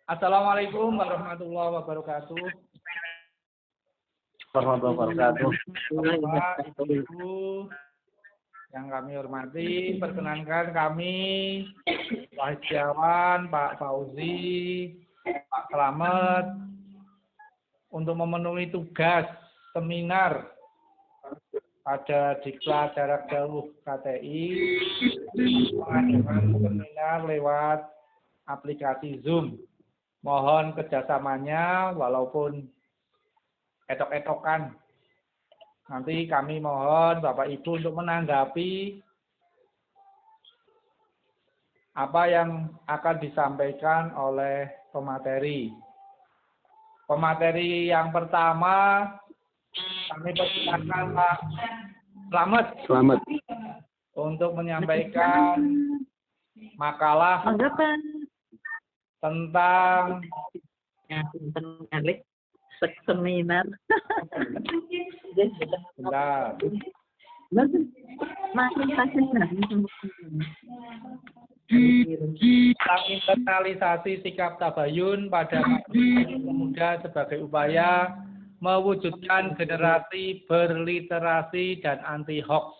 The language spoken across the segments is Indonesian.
Assalamualaikum warahmatullahi wabarakatuh. Warahmatullahi wabarakatuh. Bapak, Ibu yang kami hormati, perkenankan kami Wahid Setiawan, Pak Fauzi, Pak Slamet untuk memenuhi tugas seminar pada Diklat Jarak Jauh KTI mengadakan seminar lewat aplikasi Zoom. Mohon kerjasamanya walaupun etok-etokan. Nanti kami mohon Bapak Ibu untuk menanggapi apa yang akan disampaikan oleh pemateri. Pemateri yang pertama kami persilakan Pak Slamet untuk menyampaikan makalah tentang seminar. Bentar. Tentang internalisasi sikap tabayun pada pemuda sebagai upaya mewujudkan generasi berliterasi dan anti hoax.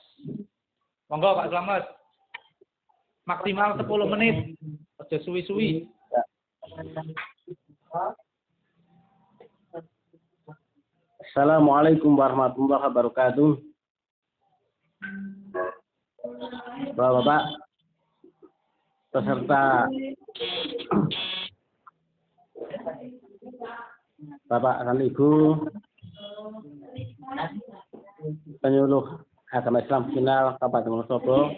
Monggo Pak Slamet. Maksimal 10 menit. Aja suwi-suwi. Assalamualaikum warahmatullahi wabarakatuh. Bapak-bapak, peserta Bapak dan Ibu, penyuluh agama Islam final Kabupaten Wonosobo.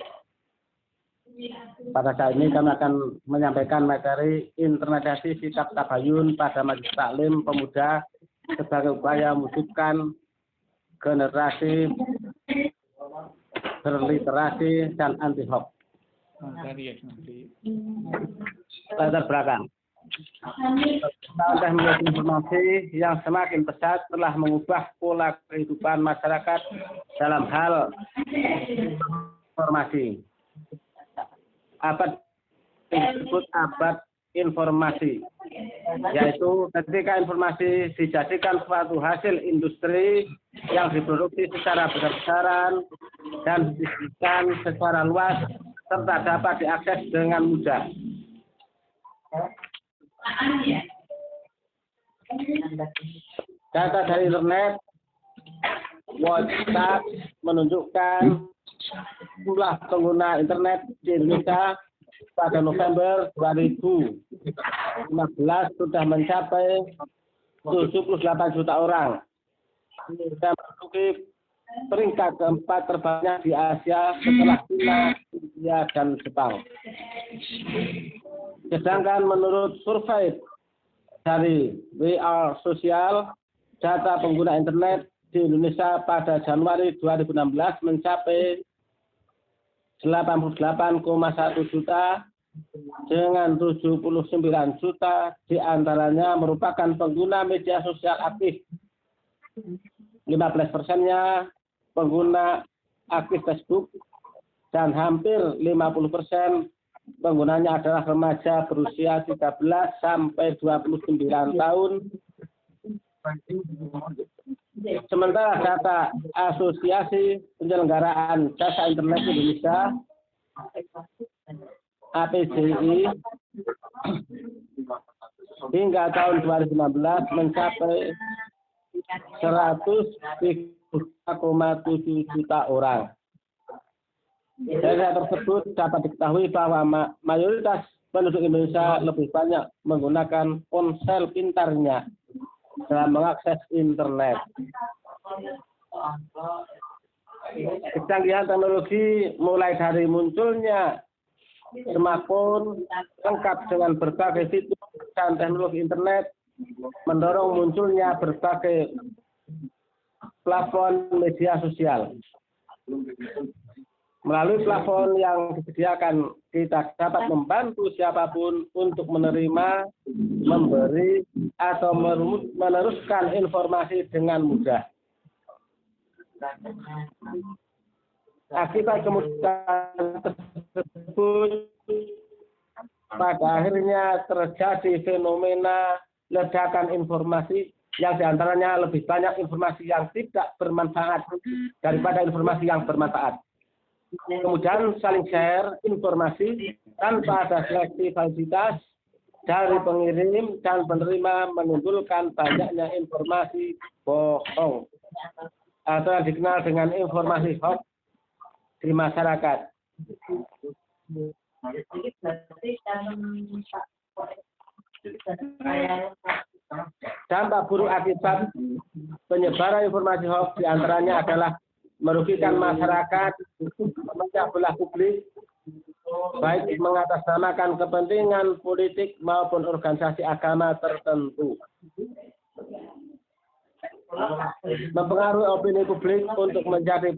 Pada saat ini kami akan menyampaikan materi internalisasi sikap tabayun pada majelis taklim pemuda sebagai upaya mewujudkan generasi berliterasi dan anti hoax. Latar belakang. Teknologi informasi yang semakin pesat telah mengubah pola kehidupan masyarakat dalam hal informasi. Abad disebut abad informasi, yaitu ketika informasi dijadikan suatu hasil industri yang diproduksi secara besar-besaran dan didistribusikan secara luas serta dapat diakses dengan mudah. Data dari internet WhatsApp menunjukkan jumlah pengguna internet di Indonesia pada November 2015 sudah mencapai 78 juta orang. Dan menduduki peringkat keempat terbanyak di Asia setelah China, India, dan Jepang. Sedangkan menurut survei dari WR Social, data pengguna internet di Indonesia pada Januari 2016 mencapai 88,1 juta dengan 79 juta diantaranya merupakan pengguna media sosial aktif. 15%-nya pengguna aktif Facebook dan hampir 50% penggunanya adalah remaja berusia 13 sampai 29 tahun. Sementara data Asosiasi Penyelenggaraan Jasa Internet Indonesia APJI hingga tahun 2016 mencapai 103,7 juta orang. Dari data tersebut dapat diketahui bahwa mayoritas penduduk Indonesia lebih banyak menggunakan ponsel pintarnya dalam mengakses internet. Kecanggihan teknologi mulai dari munculnya smartphone lengkap dengan berbagai fitur dan teknologi internet mendorong munculnya berbagai platform media sosial. Melalui platform yang disediakan, kita dapat membantu siapapun untuk menerima, memberi, atau meneruskan informasi dengan mudah. Akibat kemudahan tersebut, pada akhirnya terjadi fenomena ledakan informasi yang diantaranya lebih banyak informasi yang tidak bermanfaat daripada informasi yang bermanfaat. Kemudian saling share informasi tanpa ada seleksi validitas dari pengirim dan penerima menimbulkan banyaknya informasi bohong atau yang dikenal dengan informasi hoax di masyarakat. Dampak buruk akibat penyebaran informasi hoax diantaranya adalah merugikan masyarakat, memecah belah publik, baik mengatasnamakan kepentingan politik maupun organisasi agama tertentu. Mempengaruhi opini publik untuk menjadi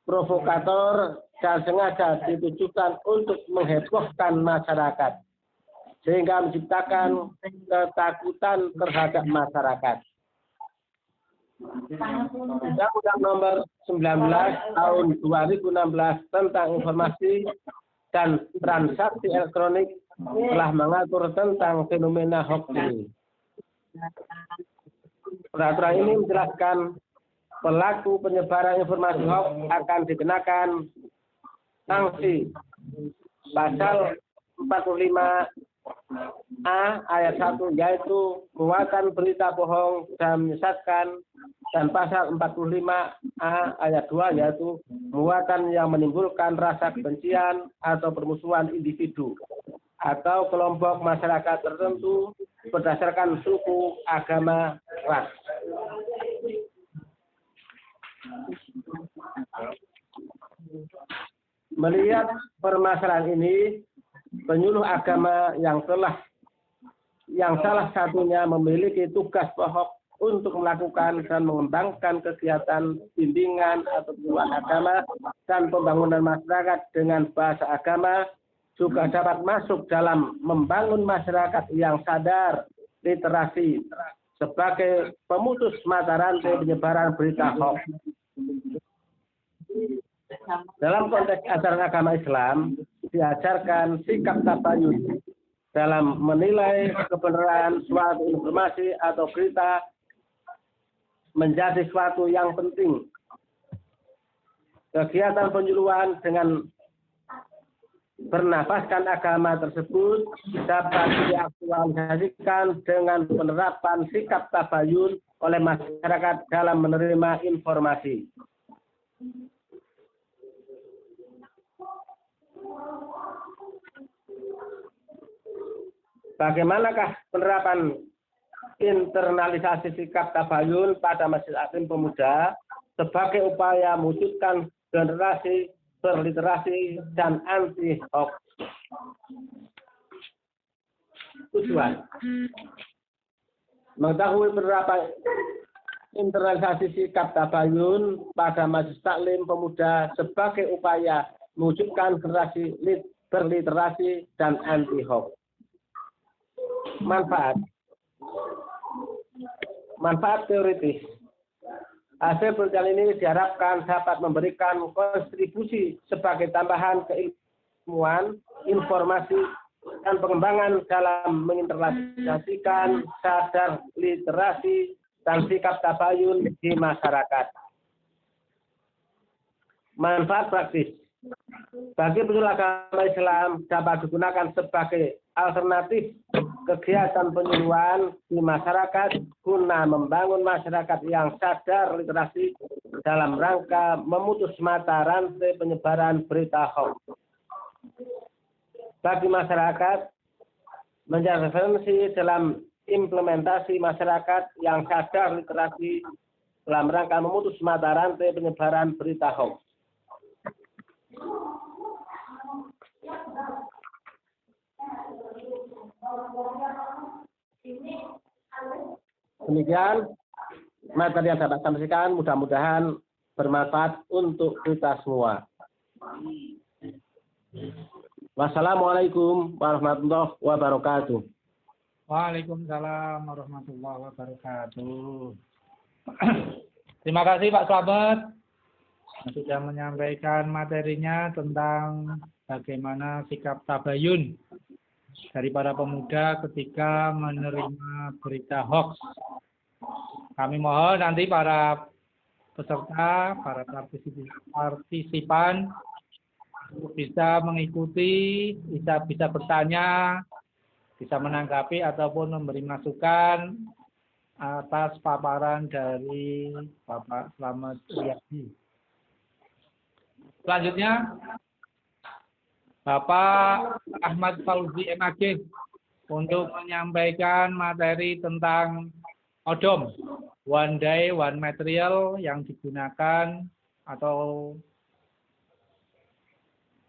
provokator dan sengaja ditujukan untuk menghebohkan masyarakat, sehingga menciptakan ketakutan terhadap masyarakat. Undang-Undang Nomor 19 Tahun 2016 tentang informasi dan transaksi elektronik telah mengatur tentang fenomena hoax ini. Peraturan ini menjelaskan pelaku penyebaran informasi hoax akan dikenakan sanksi pasal 45A ayat 1 yaitu muatan berita bohong dan menyesatkan, dan pasal 45A ayat 2 yaitu muatan yang menimbulkan rasa kebencian atau permusuhan individu atau kelompok masyarakat tertentu berdasarkan suku, agama, ras. Melihat permasalahan ini, penyuluh agama yang salah satunya memiliki tugas pokok untuk melakukan dan mengembangkan kegiatan bimbingan atau penyuluhan agama dan pembangunan masyarakat dengan bahasa agama, juga dapat masuk dalam membangun masyarakat yang sadar, literasi, sebagai pemutus mata rantai penyebaran berita hoax. Dalam konteks ajaran agama Islam, diajarkan sikap tabayun dalam menilai kebenaran suatu informasi atau berita menjadi suatu yang penting. Kegiatan penyuluhan dengan bernafaskan agama tersebut dapat diaktualisasikan dengan penerapan sikap tabayun oleh masyarakat dalam menerima informasi. Bagaimanakah penerapan internalisasi sikap tabayun pada Majelis Taklim Pemuda sebagai upaya mewujudkan generasi berliterasi dan anti hoax? Tujuan mengetahui penerapan internalisasi sikap tabayun pada Majelis Taklim Pemuda sebagai upaya mewujudkan generasi berliterasi dan anti hoax. Manfaat teoritis. Hasil penelitian ini diharapkan dapat memberikan kontribusi sebagai tambahan keilmuan, informasi, dan pengembangan dalam menginternalisasikan sadar literasi dan sikap tabayun di masyarakat. Manfaat praktis. Bagi penyuluh agama Islam dapat digunakan sebagai alternatif kegiatan penyuluhan di masyarakat guna membangun masyarakat yang sadar literasi dalam rangka memutus mata rantai penyebaran berita hoax. Bagi masyarakat menjadi referensi dalam implementasi masyarakat yang sadar literasi dalam rangka memutus mata rantai penyebaran berita hoax. Demikian materi yang dapat saya sampaikan, mudah-mudahan bermanfaat untuk kita semua. Wassalamualaikum warahmatullahi wabarakatuh. Waalaikumsalam warahmatullahi wabarakatuh. Terima kasih Pak Slamet sudah menyampaikan materinya tentang bagaimana sikap tabayun dari para pemuda ketika menerima berita hoax. Kami mohon nanti para peserta, para partisipan untuk bisa mengikuti, bisa bertanya, bisa menanggapi ataupun memberi masukan atas paparan dari Bapak Slamet Riyadi. Selanjutnya, Bapak Ahmad Fauzi MAG untuk menyampaikan materi tentang ODOM, One Day, One Material yang digunakan atau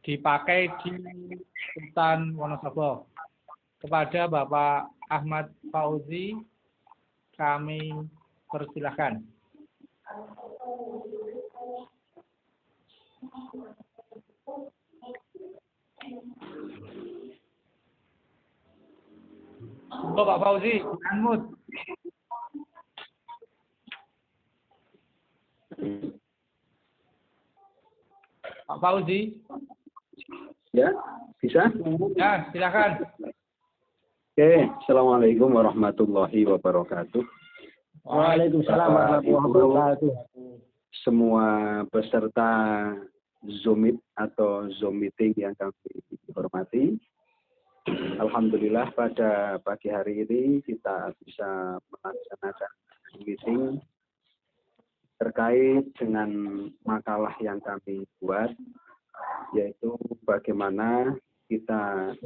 dipakai di Rutan Wonosobo. Kepada Bapak Ahmad Fauzi, kami persilahkan. Bapak Fauzi, unmute. Pak Fauzi. Ya, bisa? Ya, silakan. Oke, Assalamualaikum warahmatullahi wabarakatuh. Waalaikumsalam warahmatullahi wabarakatuh. Semua peserta Zoom Meet atau Zoom Meeting yang kami hormati. Alhamdulillah pada pagi hari ini kita bisa melaksanakan meeting terkait dengan makalah yang kami buat, yaitu bagaimana kita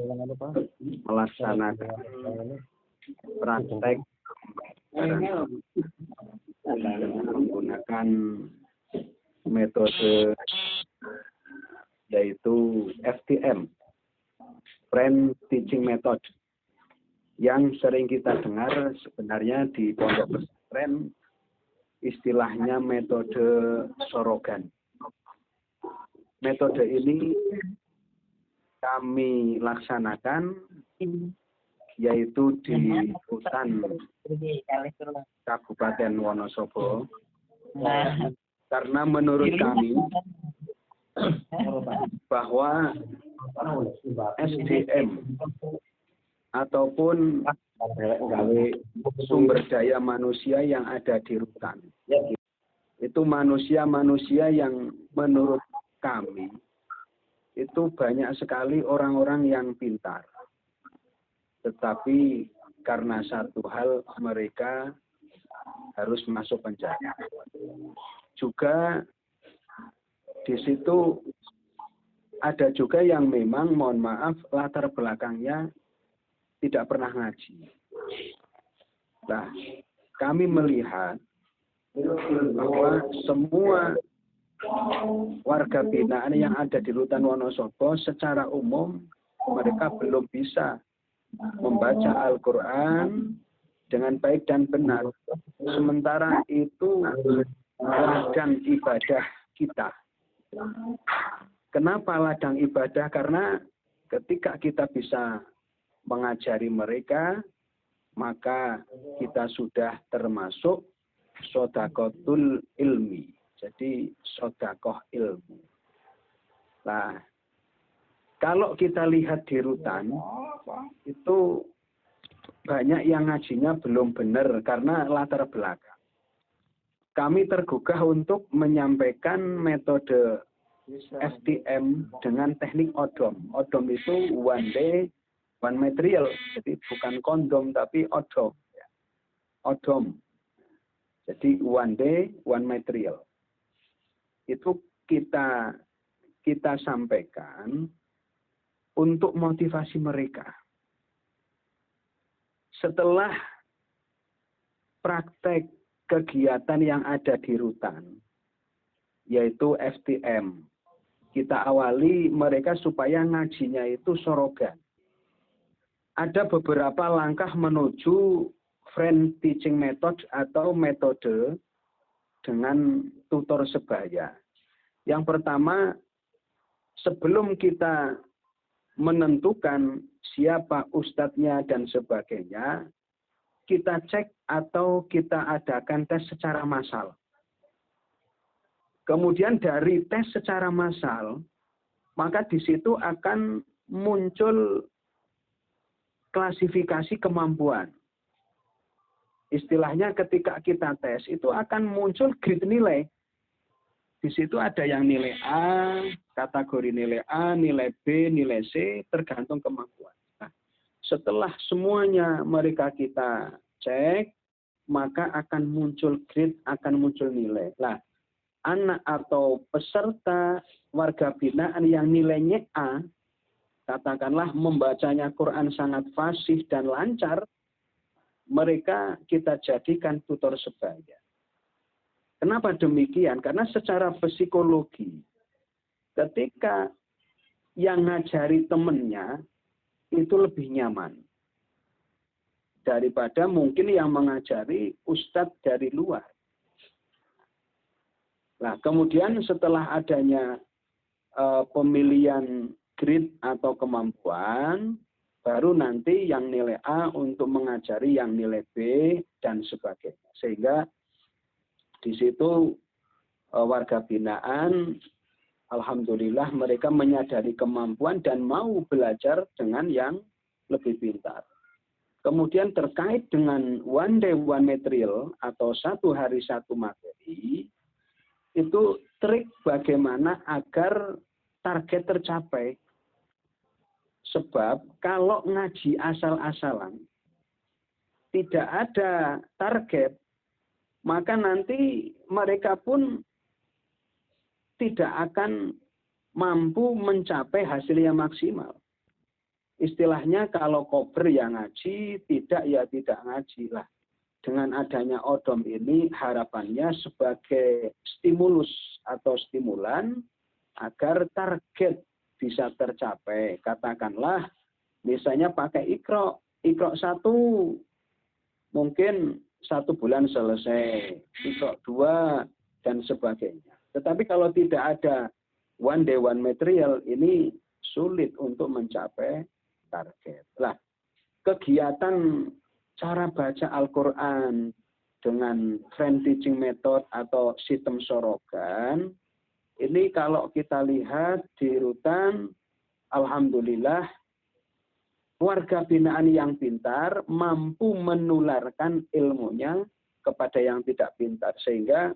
melaksanakan praktek dengan menggunakan metode yaitu FTM, Friend Teaching Method, yang sering kita dengar sebenarnya di pondok pesantren istilahnya metode sorogan. Metode ini kami laksanakan yaitu di Rutan Kabupaten Wonosobo, karena menurut kami bahwa SDM ataupun sumber daya manusia yang ada di Rutan itu manusia-manusia yang menurut kami itu banyak sekali orang-orang yang pintar, tetapi karena satu hal mereka harus masuk penjara. Juga di situ ada juga yang memang, mohon maaf, latar belakangnya tidak pernah ngaji. Nah, kami melihat bahwa semua warga binaan yang ada di Rutan Wonosobo secara umum mereka belum bisa membaca Al-Quran dengan baik dan benar. Sementara itu ladang ibadah kita. Kenapa ladang ibadah? Karena ketika kita bisa mengajari mereka, maka kita sudah termasuk sodakotul ilmi. Jadi sodakoh ilmu. Nah, kalau kita lihat di Rutan, itu banyak yang ngajinya belum benar karena latar belakang. Kami tergugah untuk menyampaikan metode FTM dengan teknik ODOM. ODOM itu one day, one material. Jadi bukan kondom, tapi ODOM. ODOM. Jadi one day, one material. Itu kita sampaikan untuk motivasi mereka. Setelah praktek kegiatan yang ada di Rutan, yaitu FTM, kita awali mereka supaya ngajinya itu sorogan. Ada beberapa langkah menuju Friend Teaching Method atau metode dengan tutor sebaya. Yang pertama, sebelum kita menentukan siapa ustadznya dan sebagainya, kita cek atau kita adakan tes secara massal. Kemudian dari tes secara massal, maka di situ akan muncul klasifikasi kemampuan. Istilahnya ketika kita tes itu akan muncul grid nilai. Di situ ada yang nilai A, kategori nilai A, nilai B, nilai C, tergantung kemampuan. Nah, setelah semuanya mereka kita cek, maka akan muncul grid, akan muncul nilai. Nah, anak atau peserta warga binaan yang nilainya A, katakanlah membacanya Quran sangat fasih dan lancar, mereka kita jadikan tutor sebaya. Kenapa demikian? Karena secara psikologi, ketika yang ngajari temennya itu lebih nyaman daripada mungkin yang mengajari ustadz dari luar. Nah, kemudian setelah adanya pemilihan grid atau kemampuan, baru nanti yang nilai A untuk mengajari yang nilai B dan sebagainya. Sehingga di situ warga binaan, alhamdulillah mereka menyadari kemampuan dan mau belajar dengan yang lebih pintar. Kemudian terkait dengan one day one material atau satu hari satu materi, itu trik bagaimana agar target tercapai. Sebab kalau ngaji asal-asalan, tidak ada target, maka nanti mereka pun tidak akan mampu mencapai hasil yang maksimal. Istilahnya kalau kober yang ngaji, tidak ya tidak ngaji lah. Dengan adanya odom ini harapannya sebagai stimulus atau stimulan agar target bisa tercapai. Katakanlah misalnya pakai Iqra 1 mungkin 1 bulan selesai, Iqra 2 dan sebagainya. Tetapi kalau tidak ada one day one material, ini sulit untuk mencapai target. Lah, kegiatan cara baca Al-Quran dengan friend teaching method atau sistem sorogan, ini kalau kita lihat di Rutan, alhamdulillah warga binaan yang pintar mampu menularkan ilmunya kepada yang tidak pintar. Sehingga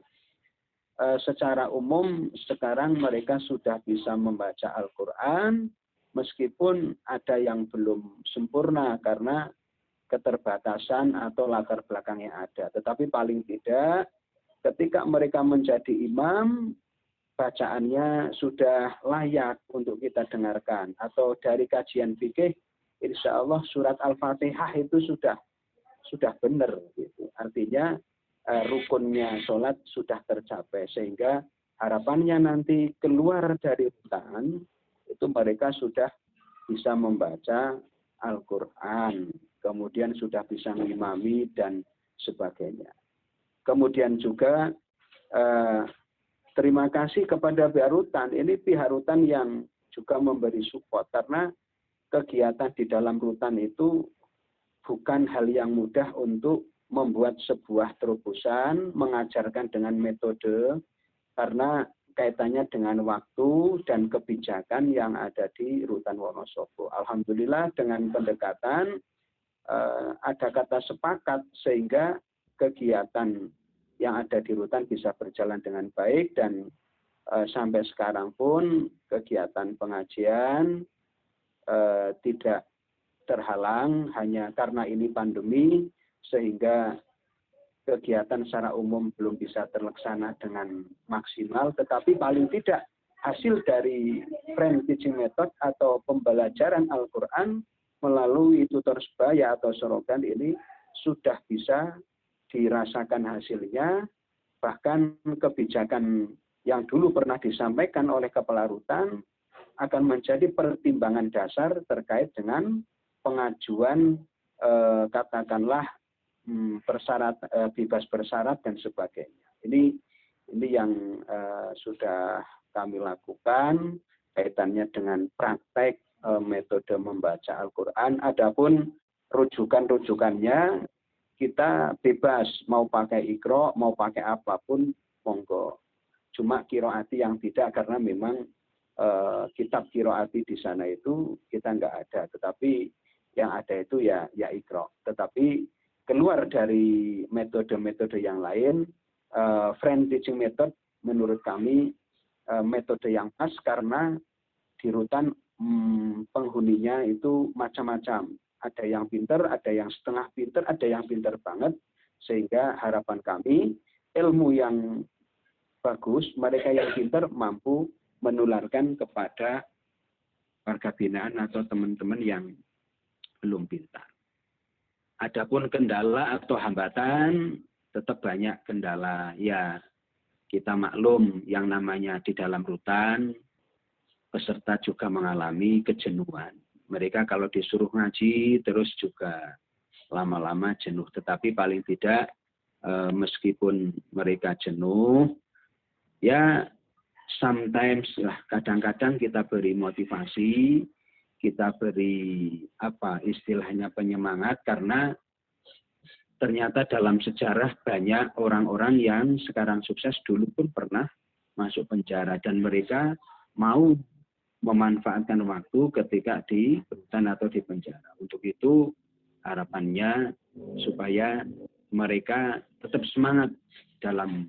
secara umum sekarang mereka sudah bisa membaca Al-Quran, meskipun ada yang belum sempurna karena keterbatasan atau latar belakang yang ada. Tetapi paling tidak ketika mereka menjadi imam, bacaannya sudah layak untuk kita dengarkan. Atau dari kajian fikih, insya Allah surat Al-Fatihah itu sudah benar. Gitu. Artinya rukunnya sholat sudah tercapai. Sehingga harapannya nanti keluar dari hutan, itu mereka sudah bisa membaca Al-Quran. Kemudian sudah bisa mengimami dan sebagainya. Kemudian juga terima kasih kepada pihak Rutan. Ini pihak Rutan yang juga memberi support. Karena kegiatan di dalam Rutan itu bukan hal yang mudah untuk membuat sebuah terobosan, mengajarkan dengan metode, karena kaitannya dengan waktu dan kebijakan yang ada di Rutan Wonosobo. Alhamdulillah dengan pendekatan ada kata sepakat sehingga kegiatan yang ada di Rutan bisa berjalan dengan baik dan sampai sekarang pun kegiatan pengajian tidak terhalang hanya karena ini pandemi sehingga kegiatan secara umum belum bisa terlaksana dengan maksimal, tetapi paling tidak hasil dari friend teaching method atau pembelajaran Al-Quran melalui tutor sebaya atau sorogan ini sudah bisa dirasakan hasilnya, bahkan kebijakan yang dulu pernah disampaikan oleh Kepala Rutan akan menjadi pertimbangan dasar terkait dengan pengajuan katakanlah bebas bersyarat dan sebagainya. Ini yang sudah kami lakukan kaitannya dengan praktek metode membaca Al-Quran. Adapun rujukan-rujukannya kita bebas mau pakai Iqra, mau pakai apapun monggo. Cuma qiraati yang tidak karena memang kitab qiraati di sana itu kita nggak ada, tetapi yang ada itu ya Iqra. Tetapi keluar dari metode-metode yang lain, friend teaching method menurut kami metode yang pas karena di rutan penghuninya itu macam-macam. Ada yang pinter, ada yang setengah pinter, ada yang pinter banget. Sehingga harapan kami ilmu yang bagus, mereka yang pinter mampu menularkan kepada warga binaan atau teman-teman yang belum pintar. Adapun kendala atau hambatan, tetap banyak kendala. Ya, kita maklum yang namanya di dalam rutan, peserta juga mengalami kejenuhan. Mereka kalau disuruh ngaji, terus juga lama-lama jenuh. Tetapi paling tidak, meskipun mereka jenuh, ya sometimes lah, kadang-kadang kita beri motivasi, kita beri istilahnya penyemangat, karena ternyata dalam sejarah banyak orang-orang yang sekarang sukses dulu pun pernah masuk penjara dan mereka mau memanfaatkan waktu ketika di rutan atau di penjara. Untuk itu harapannya supaya mereka tetap semangat dalam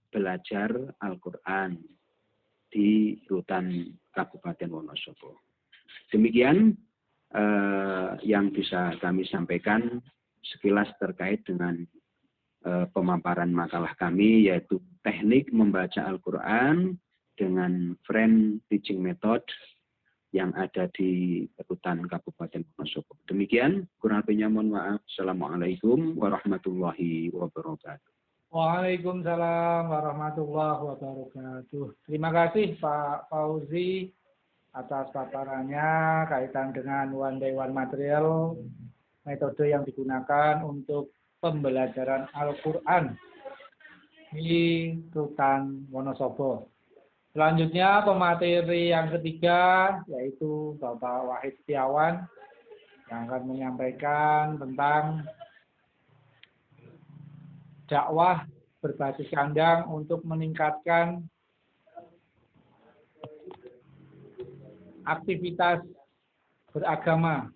belajar Al-Quran di rutan Kabupaten Wonosobo. Demikian yang bisa kami sampaikan sekilas terkait dengan pemaparan makalah kami, yaitu teknik membaca Al-Quran dengan friend teaching method yang ada di rutan Kabupaten Wonosobo. Demikian, kurang lebihnya mohon maaf. Assalamualaikum warahmatullahi wabarakatuh. Waalaikumsalam warahmatullahi wabarakatuh. Terima kasih Pak Fauzi atas paparannya kaitan dengan one day one material, metode yang digunakan untuk pembelajaran Al-Quran di rutan Wonosobo. Selanjutnya pemateri yang ketiga yaitu Bapak Wahid Setiawan yang akan menyampaikan tentang dakwah berbasis kandang untuk meningkatkan aktivitas beragama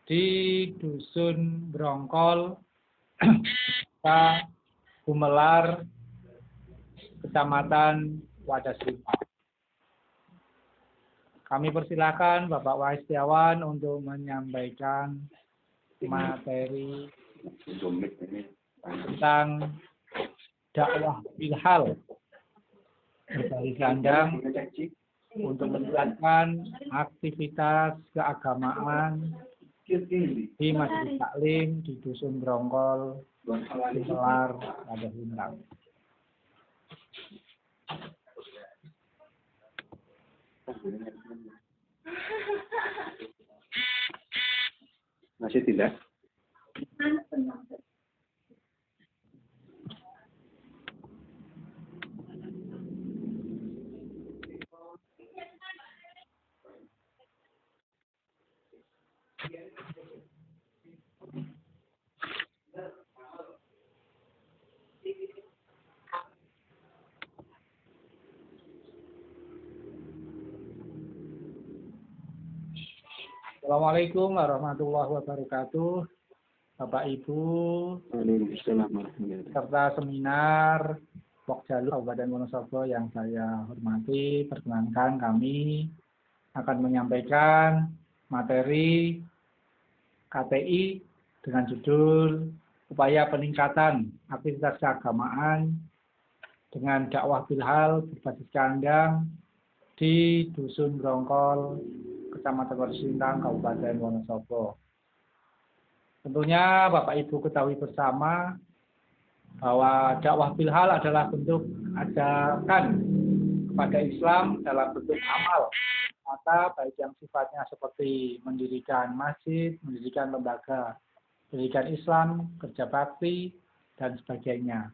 di Dusun Brongkol, Desa Gumelar, Kecamatan Wadasrima. Kami persilakan Bapak Wahid Setiawan untuk menyampaikan materi tentang dakwah bilhal berbasis kandang untuk meningkatkan aktivitas keagamaan di Majelis Taklim di Dusun Brongkol, Gumelar, Wadasrima. Masih tidak? Assalamualaikum warahmatullahi wabarakatuh, Bapak Ibu, serta seminar Pokjalu Kabupaten Wonosobo yang saya hormati. Perkenankan kami akan menyampaikan materi KTI dengan judul Upaya Peningkatan Aktivitas Keagamaan dengan Dakwah Bilhal berbasis kandang di Dusun Brongkol, Kecamatan Wadasrima, Kabupaten Wonosobo. Tentunya Bapak Ibu ketahui bersama bahwa dakwah bilhal adalah bentuk ajakan kepada Islam dalam bentuk amal mata, baik yang sifatnya seperti mendirikan masjid, mendirikan lembaga pendidikan Islam, kerja bakti, dan sebagainya.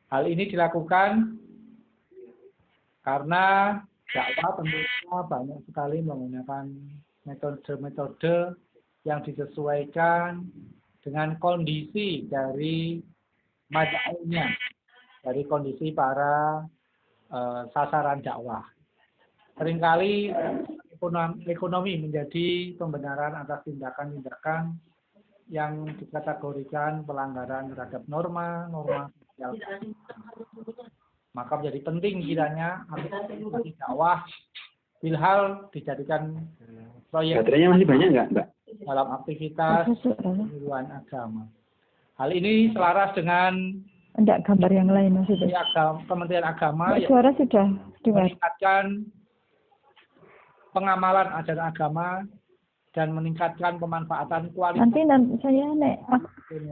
Hal ini dilakukan karena dakwah tentunya banyak sekali menggunakan metode-metode yang disesuaikan dengan kondisi dari majalahnya, dari kondisi para sasaran dakwah. Seringkali ekonomi menjadi pembenaran atas tindakan-tindakan yang dikategorikan pelanggaran terhadap norma sosial. Maka menjadi penting kiranya aplikasi dakwah Bilhal dijadikan proyek. Baterainya masih banyak nggak, Mbak? Dalam aktivitas penyuluhan agama. Hal ini selaras dengan enggak gambar yang lain maksudnya. Kementerian Agama yang suara sudah dengar. meningkatkan pengamalan ajaran agama dan meningkatkan pemanfaatan kualitas. Nanti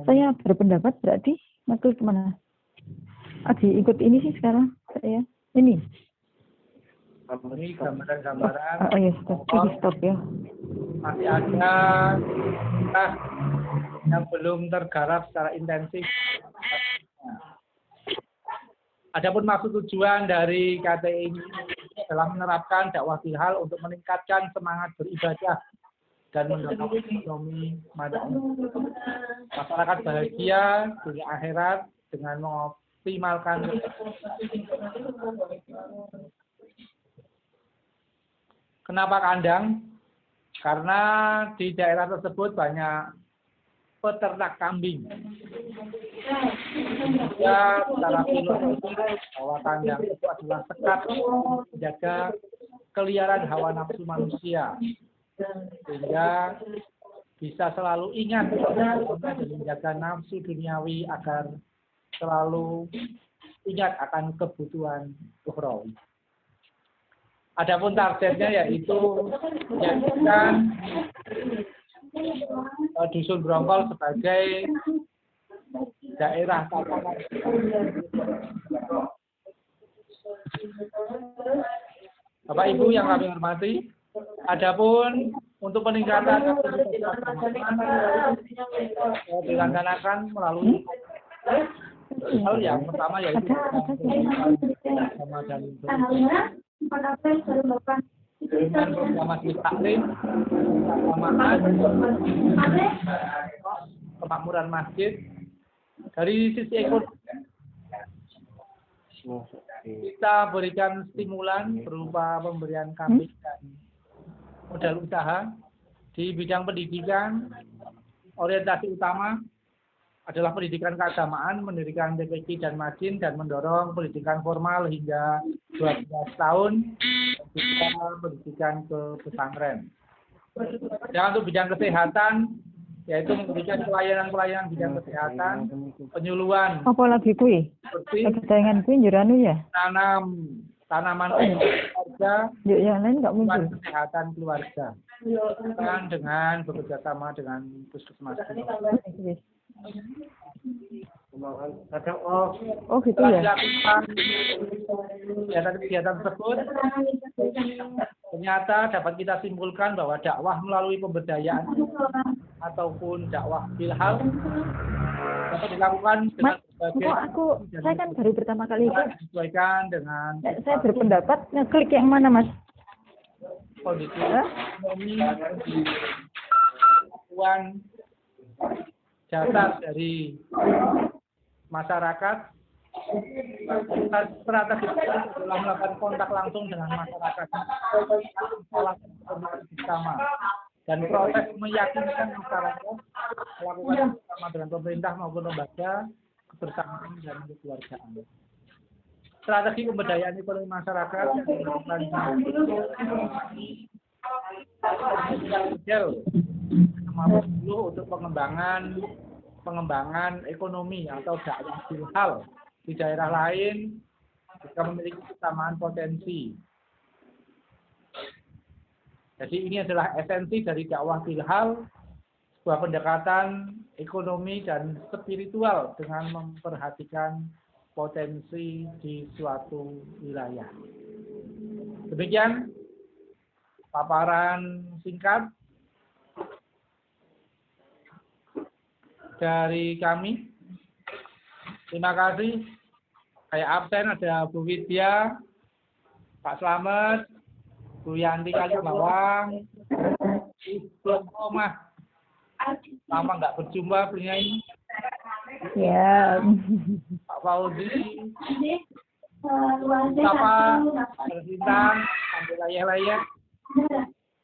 saya berpendapat berarti maksud kemana? Adi ikut ini sih sekarang saya ini. Ini gambaran-gambaran. Oh ya, stop ya. Masih ada yang belum tergarap secara intensif. Adapun maksud tujuan dari KTI ini adalah menerapkan dakwah Bilhal untuk meningkatkan semangat beribadah dan mendorong ekonomi madani. Masyarakat bahagia dunia akhirat dengan mengoptimalkan. Kenapa kandang? Karena di daerah tersebut banyak peternak kambing. Ya, secara filosofi bahwa kandang itu adalah sekat menjaga keliaran hawa nafsu manusia, sehingga bisa selalu ingat dan menjaga nafsu duniawi agar selalu ingat akan kebutuhan ukhrawi. Adapun targetnya yaitu menjadikan Dusun Brongkol sebagai daerah tatanan. Bapak Ibu yang kami hormati, adapun untuk peningkatan dilaksanakan melalui hal yang pertama yaitu agama dan dengan proklamasi taklim, keagamaan, kemakmuran masjid. Dari sisi ekonomi, kita berikan stimulan berupa pemberian kambing dan modal usaha. Di bidang pendidikan, orientasi utama adalah pendidikan keagamaan, mendirikan TPQ dan Majin, dan mendorong pendidikan formal hingga 12 tahun, dan juga pendidikan ke pesantren. Dan untuk bidang kesehatan, yaitu memberikan pelayanan bidang kesehatan, penyuluhan. Apa lagi kui? Seperti tayangan kui juranu ya? Tanaman keluarga, yang lain nggak muncul. Kesehatan keluarga, dan dengan bekerja sama dengan puskesmas. Oh gitu ya. Kegiatan tersebut ternyata dapat kita simpulkan bahwa dakwah melalui pemberdayaan ataupun dakwah Bilhal dapat dilakukan dengan berbagai. Saya kan baru pertama kali itu. Disesuaikan dengan. Saya berpendapat ngeklik yang mana mas? Kondisi ekonomi, kemampuan dasar dari masyarakat. Strategi adalah melakukan kontak langsung dengan masyarakat, bersama, dan proses meyakinkan masyarakat melakukan bersama dengan pemerintah maupun lembaga kebersamaan dan kekeluargaan. Strategi pemberdayaan ekonomi masyarakat yang dilakukan untuk pengembangan ekonomi atau dakwah Bilhal di daerah lain jika memiliki kesamaan potensi. Jadi ini adalah esensi dari dakwah Bilhal, sebuah pendekatan ekonomi dan spiritual dengan memperhatikan potensi di suatu wilayah. Demikian paparan singkat dari kami. Terima kasih. Kayak absen ada Bu Widya, Pak Slamet, Bu Yanti Kalibawang, Ibu Omah. Lama nggak berjumpa punya ini. Ya. Pak Fauzi, Mustafa, Bersintang, Ambil layar-layar.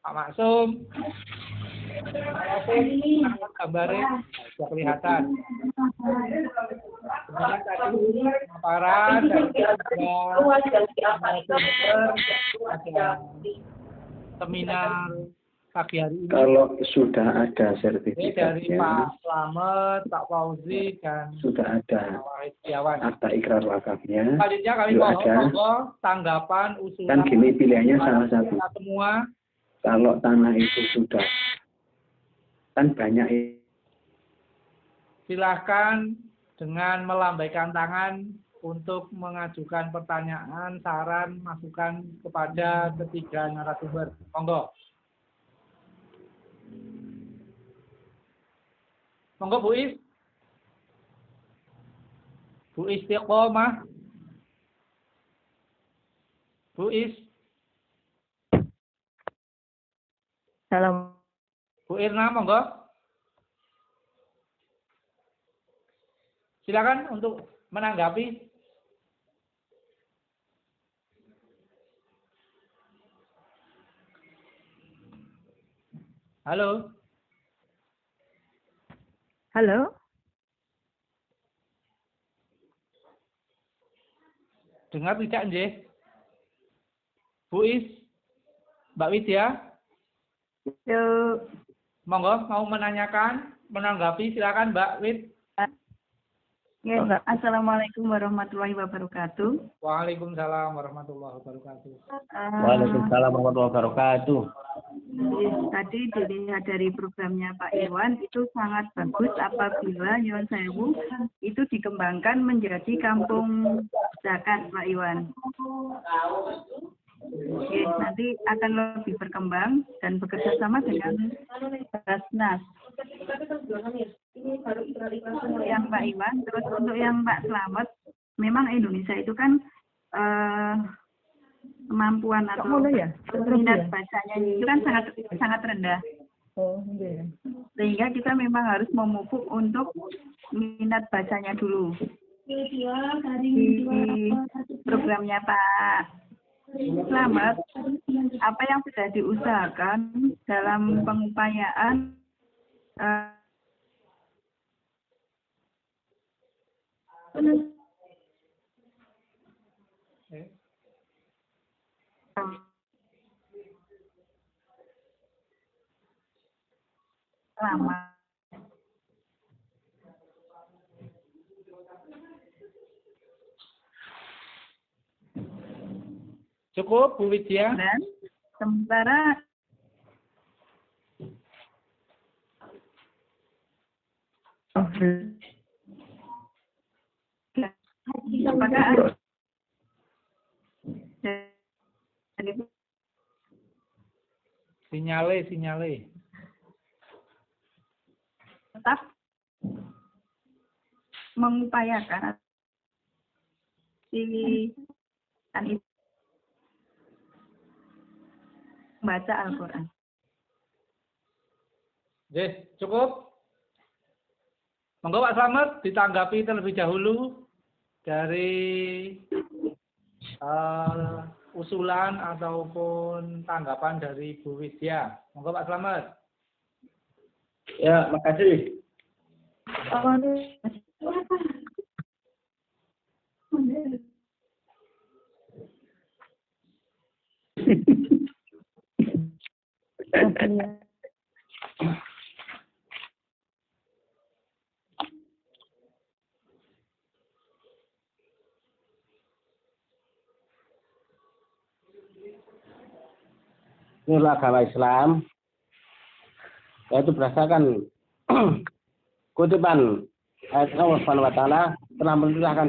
Pak Maksum. Gambarnya sudah kelihatan. Kemudian tadi paparan ada seminar pagi hari ini. Kalau sudah ada Ini dari sertifikatnya, Pak Slamet, Pak Fauzi, dan sudah ada Pak Wahid Setiawan. akta ikrar wakafnya, Selanjutnya kami itu mohon ada. monggo tanggapan usulan Kan gini pilihannya salah satu. kita semua. Kalau tanah itu sudah, kan banyak. Silahkan dengan melambaikan tangan untuk mengajukan pertanyaan, saran, masukan kepada ketiga narasumber. Monggo. Monggo Bu Is. Bu Istiqomah. Bu Is. Salam. Bu Irna, monggo. Silakan untuk menanggapi. Halo. Halo. Dengar tidak, Nggih? Bu Is, Mbak Widya, Yuk. monggo mau menanyakan, menanggapi, silakan Mbak Wid. Ya, Mbak. Assalamualaikum warahmatullahi wabarakatuh. Waalaikumsalam warahmatullahi wabarakatuh. Waalaikumsalam warahmatullahi wabarakatuh. Tadi dilihat dari programnya Pak Iwan itu sangat bagus apabila Nyuwun Sewu itu dikembangkan menjadi kampung zakat Pak Iwan. Oke, nanti akan lebih berkembang dan bekerja sama dengan Basnas. Yang Pak Iwan, terus untuk yang Pak Slamet, memang Indonesia itu kan kemampuan atau minat bacanya itu kan sangat rendah. Sehingga kita memang harus memupuk untuk minat bacanya dulu. Di programnya Pak Slamet, apa yang sudah diusahakan dalam pengupayaan lama. Cukup Bu Widya. Dan sementara apakah Sinyale. tetap mengupayakan membaca Al-Quran. Oke, cukup. Monggo Pak Slamet ditanggapi terlebih dahulu dari usulan ataupun tanggapan dari Bu Widya. Monggo Pak Slamet. Ya, makasih. Inilah agama Islam, yaitu berdasarkan kutipan ayat Allah Subhanahu wa taala telah memerintahkan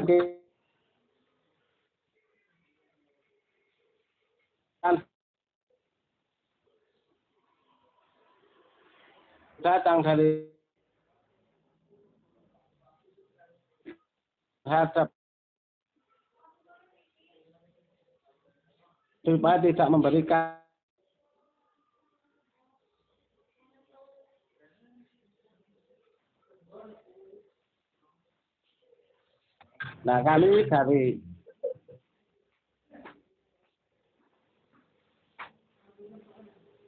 datang dari hadap supaya tidak memberikan kami dari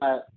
Baik.